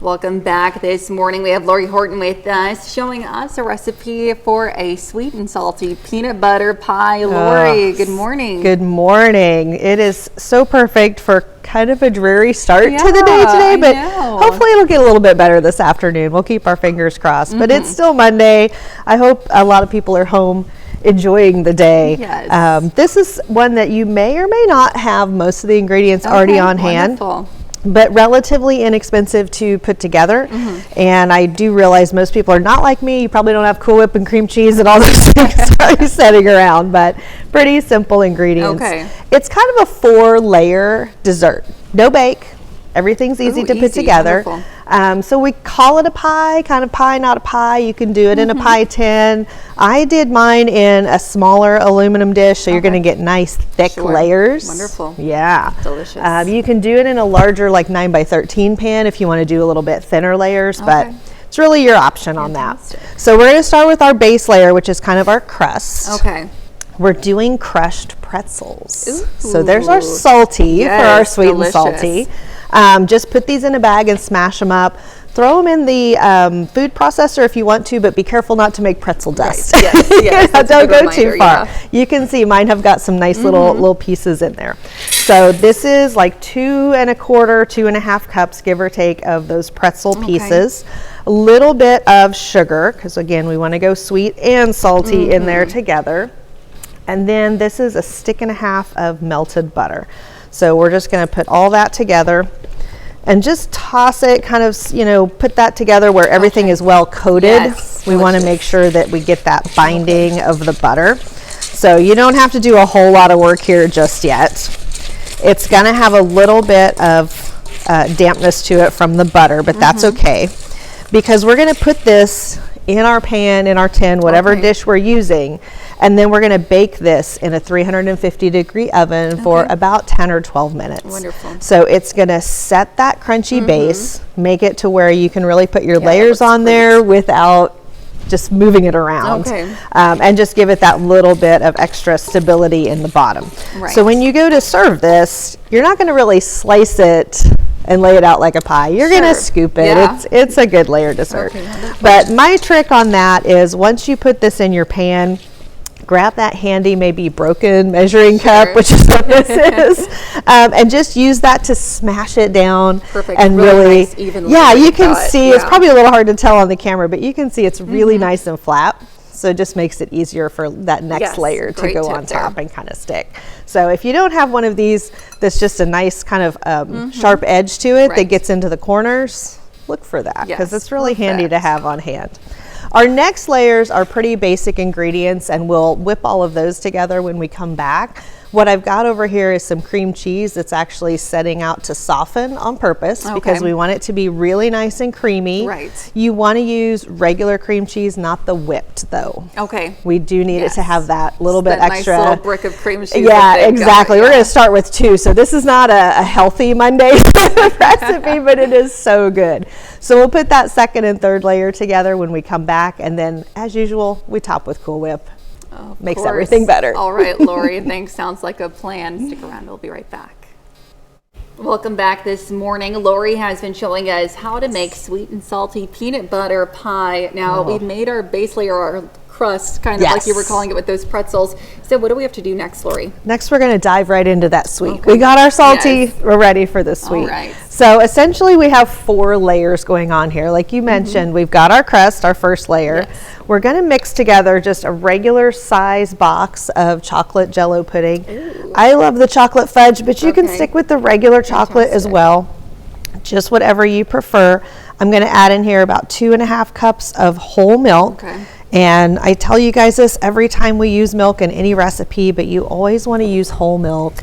Welcome back. This morning we have Lori Horton with us, showing us a recipe for a sweet and salty peanut butter pie. Lori, good morning. Good morning. It is so perfect for kind of a dreary start to the day today, but hopefully it'll get a little bit better this afternoon. We'll keep our fingers crossed, but it's still Monday. I hope a lot of people are home enjoying the day. Yes. This is one that you may or may not have most of the ingredients already on hand. But relatively inexpensive to put together. And I do realize most people are not like me. You probably don't have Cool Whip and cream cheese and all those things already sitting around, but pretty simple ingredients. It's kind of a 4-layer dessert. No bake. Everything's easy to put together. So we call it a pie, kind of pie, not a pie. You can do it in a pie tin. I did mine in a smaller aluminum dish, so you're going to get nice thick layers. Wonderful. Yeah. Delicious. You can do it in a larger, like 9x13 pan if you want to do a little bit thinner layers, but it's really your option on that. So we're going to start with our base layer, which is kind of our crust. We're doing crushed pretzels. So there's our salty for our sweet and salty. Just put these in a bag and smash them up. Throw them in the food processor if you want to, but be careful not to make pretzel dust. Don't go too far. You can see mine have got some nice little pieces in there. So this is like 2 1/4, 2 1/2 cups, give or take, of those pretzel pieces. A little bit of sugar, because again, we want to go sweet and salty in there together. And then this is a 1.5 sticks of melted butter. So we're just going to put all that together and just toss it, kind of, put that together where everything is well coated. We want to make sure that we get that binding of the butter. So you don't have to do a whole lot of work here just yet. It's going to have a little bit of dampness to it from the butter, but that's okay, because we're going to put this in our pan, in our tin, whatever dish we're using, and then we're going to bake this in a 350-degree oven for about 10 or 12 minutes. Wonderful. So it's going to set that crunchy base, make it to where you can really put your layers on there without just moving it around, and just give it that little bit of extra stability in the bottom. So when you go to serve this, you're not going to really slice it and lay it out like a pie. You're gonna scoop it. It's a good layer dessert. But my trick on that is, once you put this in your pan, grab that handy, maybe broken measuring cup, which is what this is, and just use that to smash it down. And really nice, even you can see it's probably a little hard to tell on the camera, but you can see it's really nice and flat. So it just makes it easier for that next layer to go on top and kind of stick. So if you don't have one of these that's just a nice kind of sharp edge to it that gets into the corners, look for that, because it's really handy to have on hand. Our next layers are pretty basic ingredients, and we'll whip all of those together when we come back. What I've got over here is some cream cheese that's actually setting out to soften on purpose, because we want it to be really nice and creamy. You want to use regular cream cheese, not the whipped, though. We do need it to have that little bit extra. Nice little brick of cream cheese. Exactly. We're going to start with 2. So this is not a healthy Monday recipe, but it is so good. So we'll put that second and third layer together when we come back, and then, as usual, we top with Cool Whip. Makes everything better. All right, Lori, thanks. Sounds like a plan. Stick around. We'll be right back. Welcome back this morning. Lori has been showing us how to make sweet and salty peanut butter pie. Now, we've made our base layer, our crust, kind of like you were calling it, with those pretzels. So what do we have to do next, Lori? Next, we're going to dive right into that sweet. We got our salty. We're ready for the sweet. So essentially, we have 4 layers going on here. Like you mentioned, we've got our crust, our first layer. We're going to mix together just a regular size box of chocolate Jell-O pudding. I love the chocolate fudge, but you can stick with the regular chocolate as well. Just whatever you prefer. I'm going to add in here about 2 1/2 cups of whole milk. And I tell you guys this every time we use milk in any recipe, but you always want to use whole milk.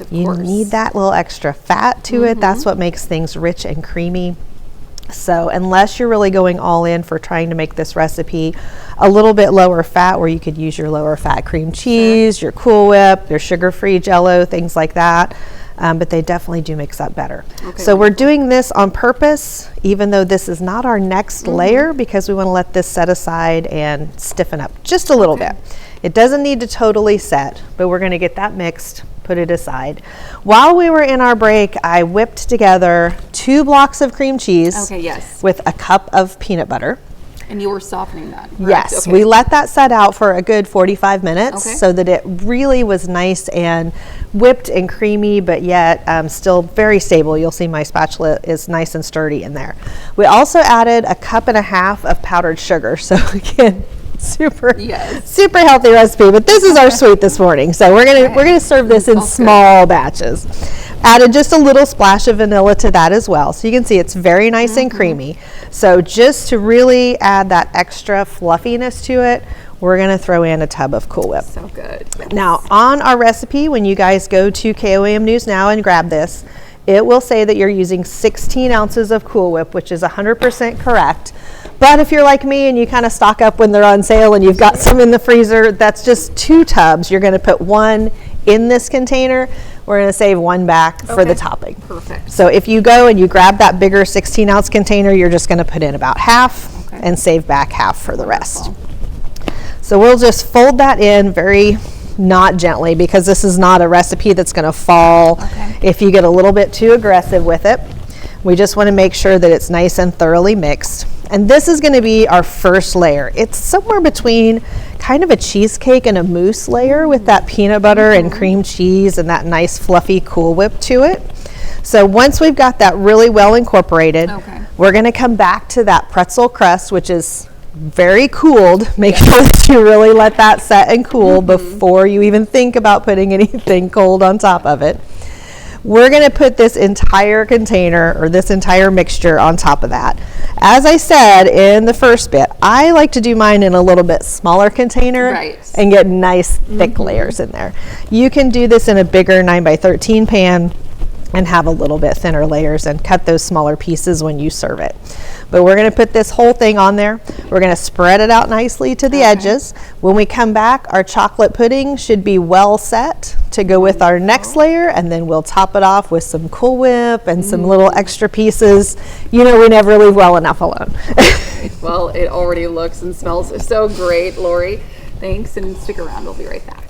You need that little extra fat to it. That's what makes things rich and creamy. So unless you're really going all in for trying to make this recipe a little bit lower fat, where you could use your lower fat cream cheese, your Cool Whip, your sugar-free Jell-O, things like that. But they definitely do mix up better. So we're doing this on purpose, even though this is not our next layer, because we want to let this set aside and stiffen up just a little bit. It doesn't need to totally set, but we're going to get that mixed, put it aside. While we were in our break, I whipped together 2 blocks of cream cheese. Okay, yes. With a cup of peanut butter. And you were softening that, correct? Yes, okay. We let that set out for a good 45 minutes okay. so that it really was nice and whipped and creamy, but yet still very stable. You'll see my spatula is nice and sturdy in there. We also added a 1.5 cups of powdered sugar. So again, super healthy recipe, but this is our sweet this morning. So we're gonna serve this in small batches. Added just a little splash of vanilla to that as well. So you can see it's very nice and creamy. So just to really add that extra fluffiness to it, we're gonna throw in a tub of Cool Whip. So good. Yes. Now on our recipe, when you guys go to KOAM News Now and grab this, it will say that you're using 16 ounces of Cool Whip, which is 100% correct. But if you're like me and you kind of stock up when they're on sale and you've got some in the freezer, that's just 2 tubs. You're gonna put 1 in this container. We're gonna save 1 back for the topping. Perfect. So if you go and you grab that bigger 16-ounce container, you're just gonna put in about half and save back half for the rest. So we'll just fold that in very not gently, because this is not a recipe that's gonna fall if you get a little bit too aggressive with it. We just wanna make sure that it's nice and thoroughly mixed. And this is gonna be our first layer. It's somewhere between kind of a cheesecake and a mousse layer with that peanut butter and cream cheese and that nice fluffy Cool Whip to it. So once we've got that really well incorporated, we're gonna come back to that pretzel crust, which is very cooled. Make sure that you really let that set and cool before you even think about putting anything cold on top of it. We're gonna put this entire container or this entire mixture on top of that. As I said in the first bit, I like to do mine in a little bit smaller container and get nice thick layers in there. You can do this in a bigger 9x13 pan and have a little bit thinner layers and cut those smaller pieces when you serve it. But we're gonna put this whole thing on there. We're gonna spread it out nicely to the edges. When we come back, our chocolate pudding should be well set to go with our next layer, and then we'll top it off with some Cool Whip and some little extra pieces. You know, we never leave well enough alone. Well, it already looks and smells so great, Lori. Thanks, and stick around, we'll be right back.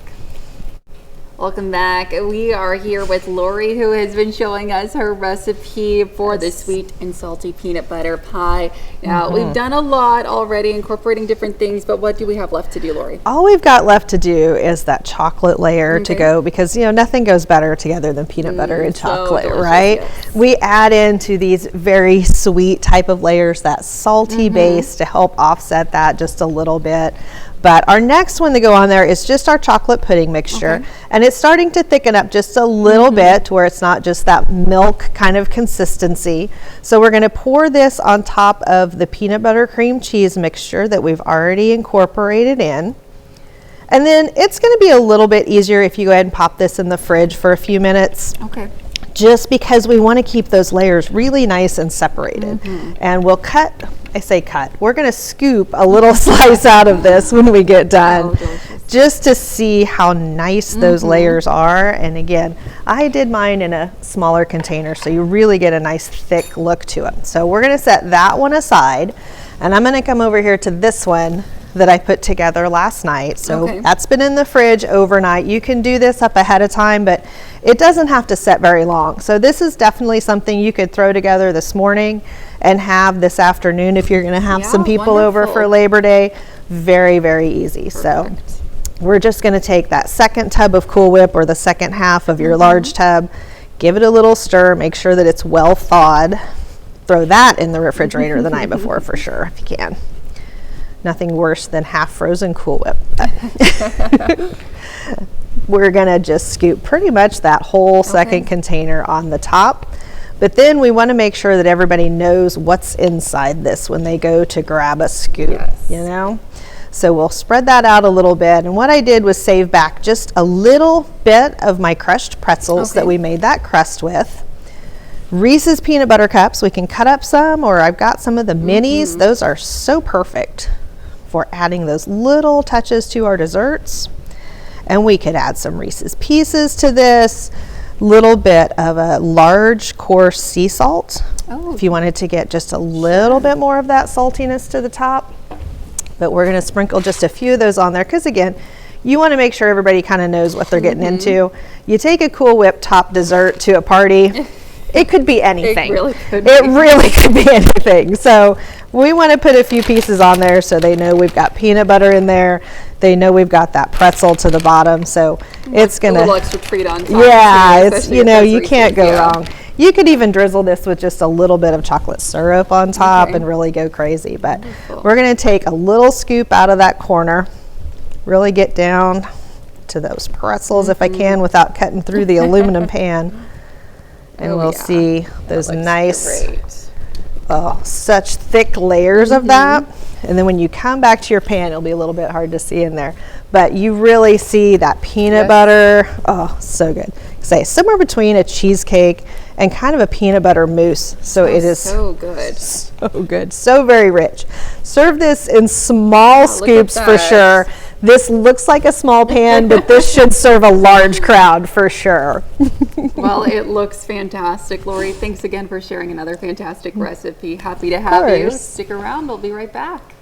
Welcome back. We are here with Lori, who has been showing us her recipe for the sweet and salty peanut butter pie. Now, we've done a lot already, incorporating different things, but what do we have left to do, Lori? All we've got left to do is that chocolate layer to go, because, you know, nothing goes better together than peanut butter and chocolate, delicious, right? We add into these very sweet type of layers that salty base to help offset that just a little bit. But our next one to go on there is just our chocolate pudding mixture. And it's starting to thicken up just a little bit to where it's not just that milk kind of consistency. So we're gonna pour this on top of the peanut butter cream cheese mixture that we've already incorporated in. And then it's gonna be a little bit easier if you go ahead and pop this in the fridge for a few minutes. Just because we want to keep those layers really nice and separated. And we'll we're gonna scoop a little slice out of this when we get done, just to see how nice those layers are. And again, I did mine in a smaller container, so you really get a nice thick look to it. So we're gonna set that one aside, and I'm gonna come over here to this one that I put together last night. So that's been in the fridge overnight. You can do this up ahead of time, but it doesn't have to set very long. So this is definitely something you could throw together this morning and have this afternoon if you're gonna have some people over for Labor Day. Very, very easy. So we're just gonna take that second tub of Cool Whip, or the second half of your large tub, give it a little stir, make sure that it's well thawed. Throw that in the refrigerator the night before for sure, if you can. Nothing worse than half frozen Cool Whip. We're gonna just scoop pretty much that whole second container on the top. But then we wanna make sure that everybody knows what's inside this when they go to grab a scoop, you know? So we'll spread that out a little bit. And what I did was save back just a little bit of my crushed pretzels that we made that crust with. Reese's peanut butter cups, we can cut up some, or I've got some of the minis. Those are so perfect for adding those little touches to our desserts. And we could add some Reese's Pieces to this, little bit of a large coarse sea salt if you wanted to get just a little bit more of that saltiness to the top. But we're gonna sprinkle just a few of those on there, because again, you want to make sure everybody kind of knows what they're getting into. You take a Cool Whip top dessert to a party. It could be anything. It really could be anything. So we want to put a few pieces on there so they know we've got peanut butter in there. They know we've got that pretzel to the bottom. So it's going to... A little extra treat on top. Yeah, it's, you know, you can't go wrong. You could even drizzle this with just a little bit of chocolate syrup on top and really go crazy. But we're going to take a little scoop out of that corner, really get down to those pretzels if I can without cutting through the aluminum pan. And we'll see those nice, such thick layers of that. And then when you come back to your pan, it'll be a little bit hard to see in there. But you really see that peanut butter. Oh, so good. Say somewhere between a cheesecake and kind of a peanut butter mousse. So it is so good. So good. So very rich. Serve this in small scoops for sure. This looks like a small pan, but this should serve a large crowd for sure. Well, it looks fantastic. Lori, thanks again for sharing another fantastic recipe. Happy to have you. Stick around. We'll be right back.